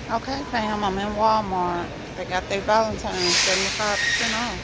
Okay, fam, I'm in Walmart. They got their Valentine's 75% off.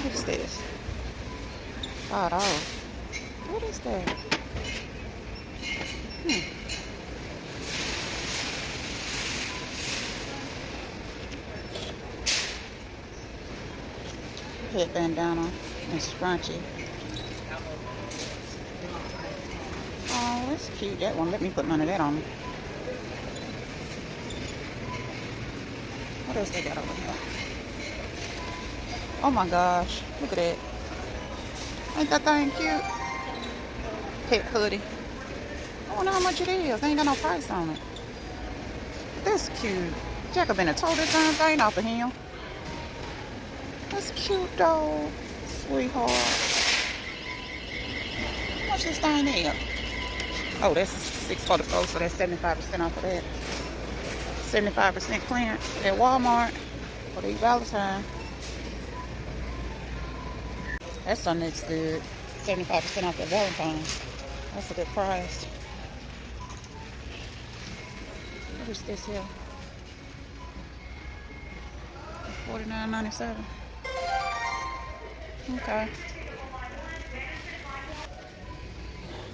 What is this? $5. What is that? Head bandana and scrunchie. Oh, that's cute. That one. Let me put none of that on me. What else they got over here? Oh my gosh. Look at that. Ain't that thing cute? Pet hoodie. I wonder how much it is. They ain't got no price on it. That's cute. Jacob been told this darn thing off of him. That's cute though. Sweetheart. How much this thing is? Oh, that's $6.44, so that's 75% off of that. 75% clearance at Walmart for the Valentine. That's something that's good. 75% off the Valentine. That's a good price. What is this here? $49.97. Okay.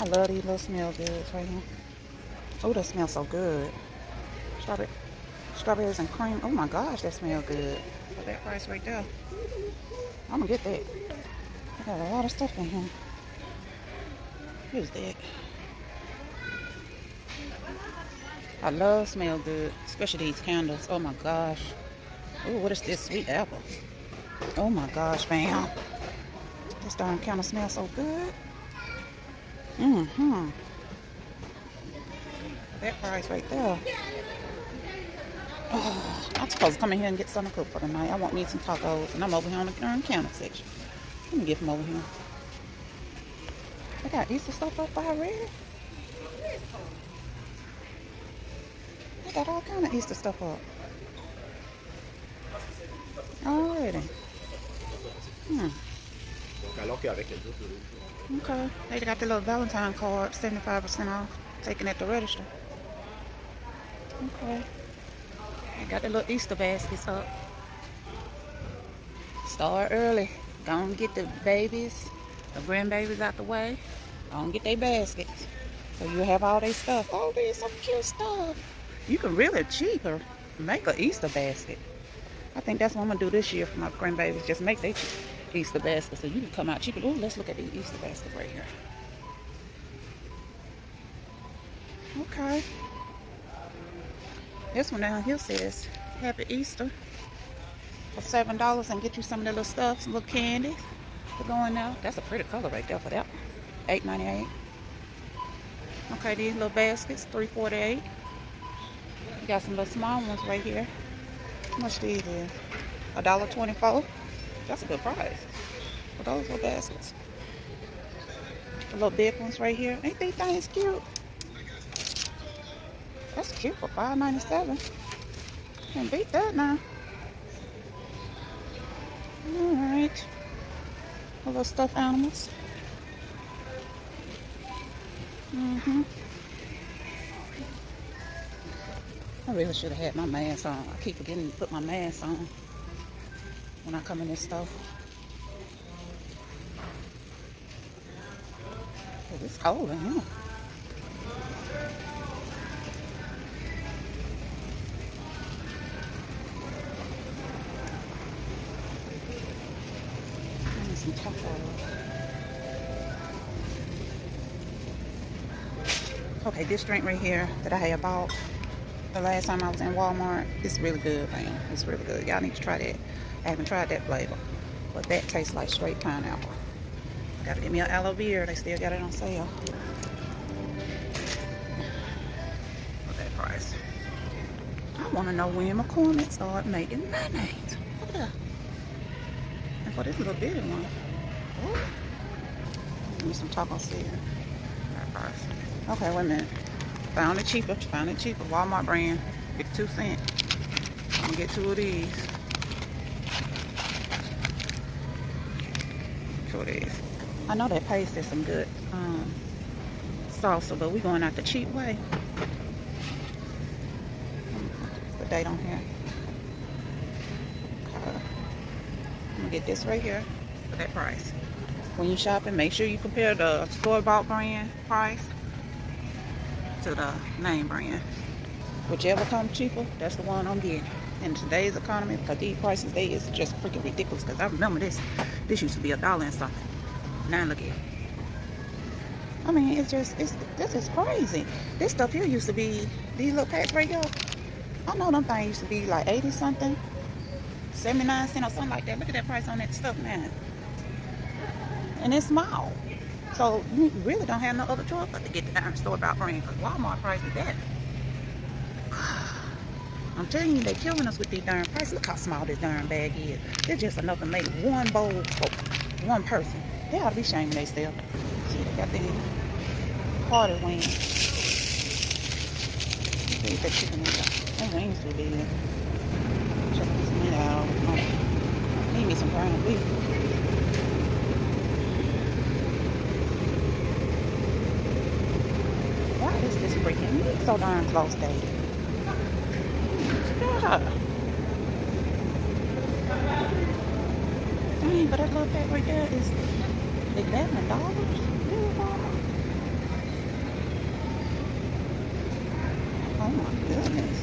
I love these little smell goods right here. Oh, that smells so good. Strawberries and cream. Oh my gosh, that smells good. For that price right there. I'm gonna get that. I got a lot of stuff in here. What is that? I love smell good, especially these candles. Oh my gosh. Oh, what is this? Sweet apple. Oh my gosh, fam. This darn candle smells so good. That price right there. Oh, I'm supposed to come in here and get something to cook for tonight. I want me some tacos, and I'm over here on the darn counter section. Let me get from over here. They got Easter stuff up already. They got all kind of Easter stuff up already. Okay. They got the little Valentine card, 75% off. Taking at the register. Okay. They got the little Easter baskets up. Start early. Go and get the babies, the grandbabies out the way. Go and get their baskets. So you have all their stuff. Oh, there's some cute stuff. You can really cheaper make an Easter basket. I think that's what I'm going to do this year for my grandbabies. Just make their Easter basket so you can come out cheaper. Oh, let's look at the Easter basket right here. Okay. This one down here says Happy Easter for $7 and get you some of the little stuff, some little candy for going out. That's a pretty color right there for that one. $8.98. Okay, these little baskets, $3.48. You got some little small ones right here. How much these is? $1.24. That's a good price for those little baskets. The little big ones right here. Ain't these things cute? That's cute for $5.97. Can't beat that now. Alright. A little stuffed animals. I really should have had my mask on. I keep forgetting to put my mask on when I come in this store. Oh, it's cold in here. Some tacos. Okay, this drink right here that I had bought the last time I was in Walmart, it's really good, man. It's really good. Y'all need to try that. I haven't tried that flavor, but that tastes like straight pineapple. Gotta get me an aloe vera. They still got it on sale. For that price. I want to know when McCormick started making mayonnaise. Look at that. And for this little bitty one. Give me some taco seasoning. Okay, wait a minute. Found it cheaper. Found it cheaper. Walmart brand. 52 cents. I'm gonna get 2 of these. 2 of these. I know that paste is some good salsa, but we going out the cheap way. The date on here. Okay. I'm gonna get this right here for that price. When you shopping, make sure you compare the store-bought brand price to the name brand. Whichever comes cheaper, that's the one I'm getting. In today's economy, because these prices, they is just freaking ridiculous. Because I remember this used to be $1 and something. Now look at it. I mean, this is crazy. This stuff here used to be, these little packs right here, I know them things used to be like 80 something, 79 cents or something like that. Look at that price on that stuff now. And it's small. So you really don't have no other choice but to get the darn store-bought brand, because Walmart price is that. I'm telling you, they're killing us with these darn prices. Look how small this darn bag is. It's just enough to make one bowl for one person. They ought to be shaming themselves. See, they got these party wings. Look at that chicken in there. Them wings too big. Check this meat out. Need me some ground beef. Why is this freaking meat so darn close, Dave? Stop. Dang, but that little pack right there is $11. Oh my goodness.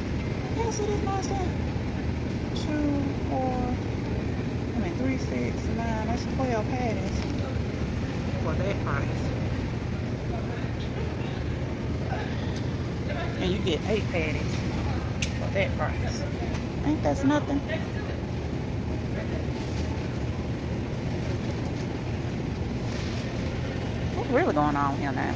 Yes, it is nice. 2, 4, 3, 6, 9. That's 12 patties for that price. And you get 8 patties for that price. Ain't that nothing? What's really going on here now?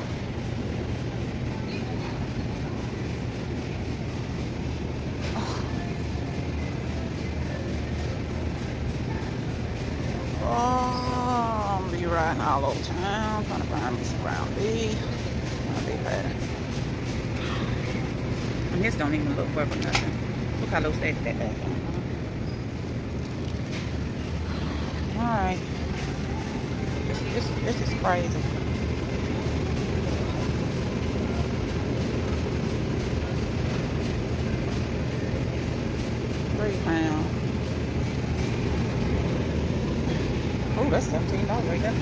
Oh, I'm gonna be riding all over town, trying to find me some ground beef. Ground beef patty. And this don't even look worth nothing. Look how low stacked that back on. Alright. This is crazy. £3. Oh, that's $17 right there.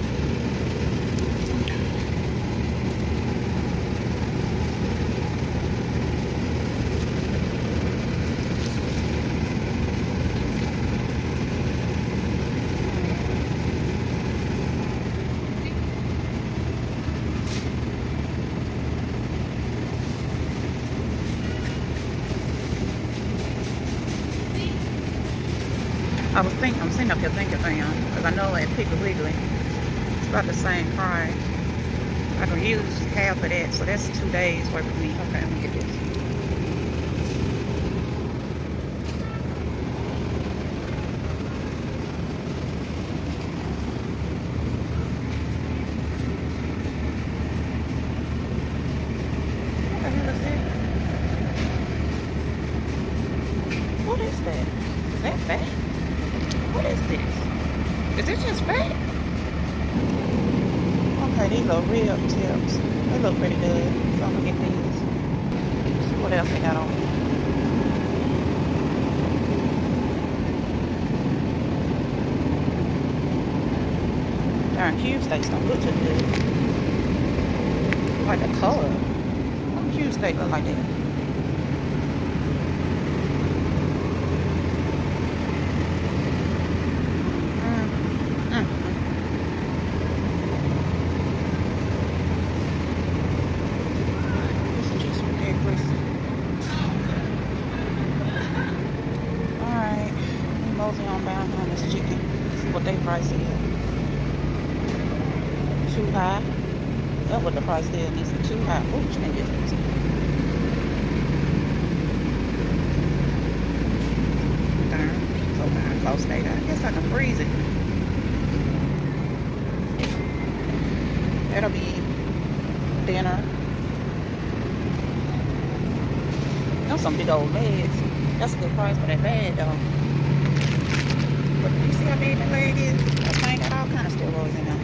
I'm sitting up here thinking, because I know at Piggly Wiggly, it's about the same price. I can use half of that, so that's 2 days worth of meat. Okay, let me get this. What the hell is that? What is that? Is that fat? What is this? Is this just fat? Okay, these little rib tips. They look pretty good. So I'm gonna get these. See what else they got on. Darn, cube steaks don't look too good. Like the color. What cube steak look like that? On down on this chicken. See what they price is. Too high. That's what the price is. It's too high. Oh, change it. Darn. So darn close later. I guess I can freeze it. That'll be dinner. want some big old legs. That's a good price for that bag, though. But you see how big that leg is? That thing got all kind of steroids in there.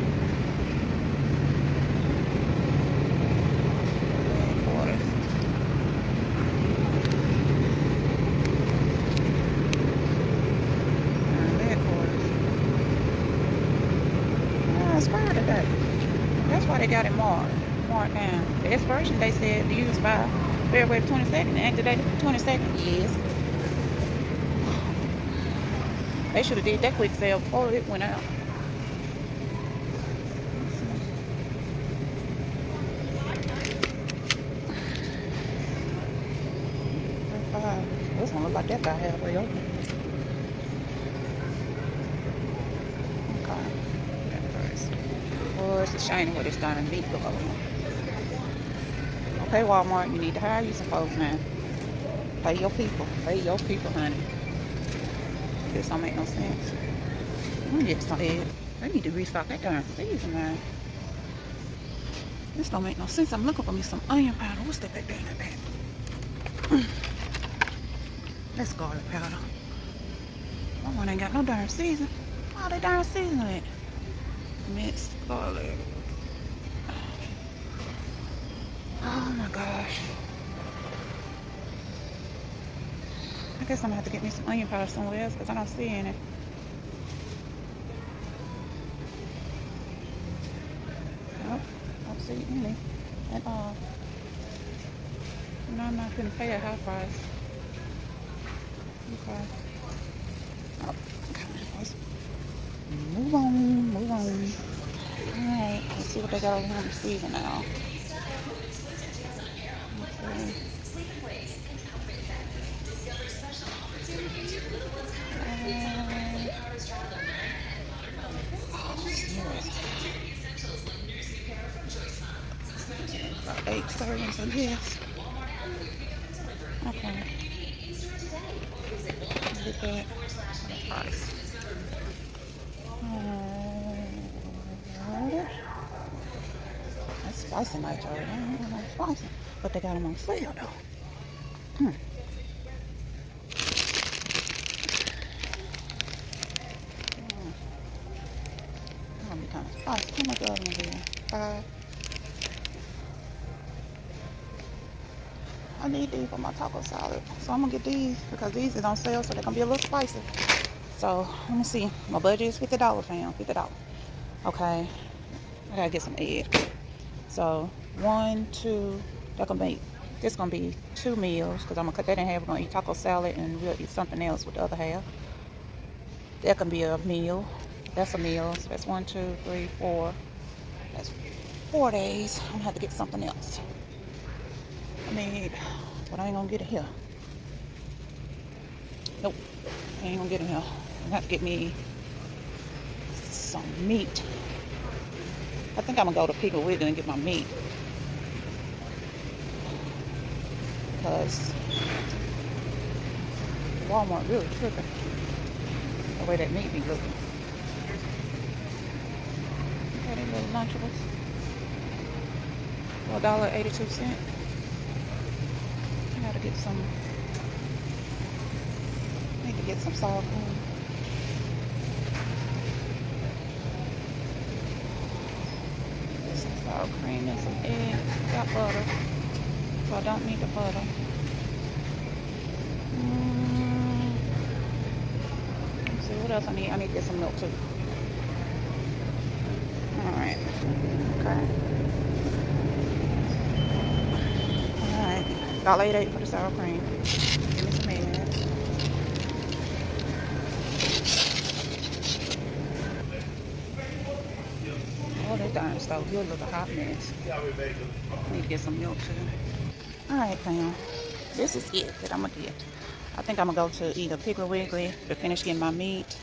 Today. That's why they got it marked down. The expiration they said to use by February 22nd. And today the 22nd. Yes. They should have did that quick sale before it went out. This one look like that guy halfway open. Okay. Oh, it's a shiny with this diamond beat look over. Okay, Walmart, you need to hire you some folks now. Pay your people. Pay your people, honey. This don't make no sense. I'm gonna get some eggs. They need to restock that darn season, man. This don't make no sense. I'm looking for me some onion powder. What's that back there in that bag? That's garlic powder. One ain't got no darn season. All they darn seasoning it. Minced garlic. Oh my gosh. I guess I'm gonna have to get me some onion powder somewhere else because I don't see any. Nope, don't see any at all. No, I'm not gonna pay a high price. Okay. Oh, okay. Move on, move on. Alright, let's see what they got over here in the season now. Okay. About 8 servings of this. Okay. Get that price. That's spicy nitro. I don't know spicy, but they got them on sale though. Gonna be kind of spicy. How much of them is there? 5. I need these for my taco salad, so I'm gonna get these because these is on sale, so they're gonna be a little spicy. So let me see. My budget is $50, fam. $50. Okay. I gotta get some eggs. So 1, 2. This gonna be 2 meals because I'm gonna cut that in half. We're gonna eat taco salad and we'll eat something else with the other half. That can be a meal. That's a meal. So that's 1, 2, 3, 4. That's 4 days. I'm gonna have to get something else. But I ain't gonna get it here. Nope. I ain't gonna get it here. I'm gonna have to get me some meat. I think I'm gonna go to Piggly Wiggly and get my meat. Because Walmart really tripping. The way that meat be looking. Okay, these little Lunchables. For $1.82. I gotta get some. Need to get some sour cream. Get some sour cream and some eggs. Got butter, so I don't need the butter. Let's see what else I need. I need to get some milk too. All right. Okay. $1.88 for the sour cream. Give me some eggs. Oh, that darn stove good look a hot mess. Need to get some milk too. Alright, fam. This is it that I'm gonna get. I think I'm gonna go to either Piggly Wiggly to finish getting my meat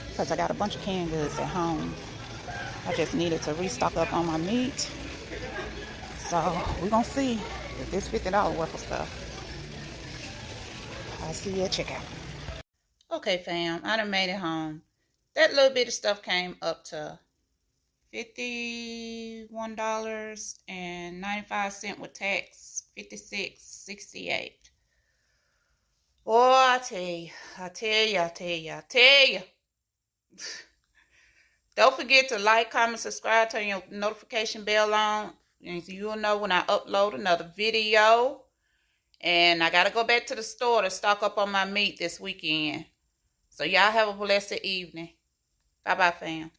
because I got a bunch of canned goods at home. I just needed to restock up on my meat. So we're gonna see if this $50 worth of stuff. I'll see you at checkout. Okay, fam, I done made it home. That little bit of stuff came up to $51.95 with tax, $56.68. Oh, I tell you, I tell you, I tell you, I tell you. Don't forget to like, comment, subscribe, turn your notification bell on, and you'll know when I upload another video. And I got to go back to the store to stock up on my meat this weekend. So y'all have a blessed evening. Bye-bye, fam.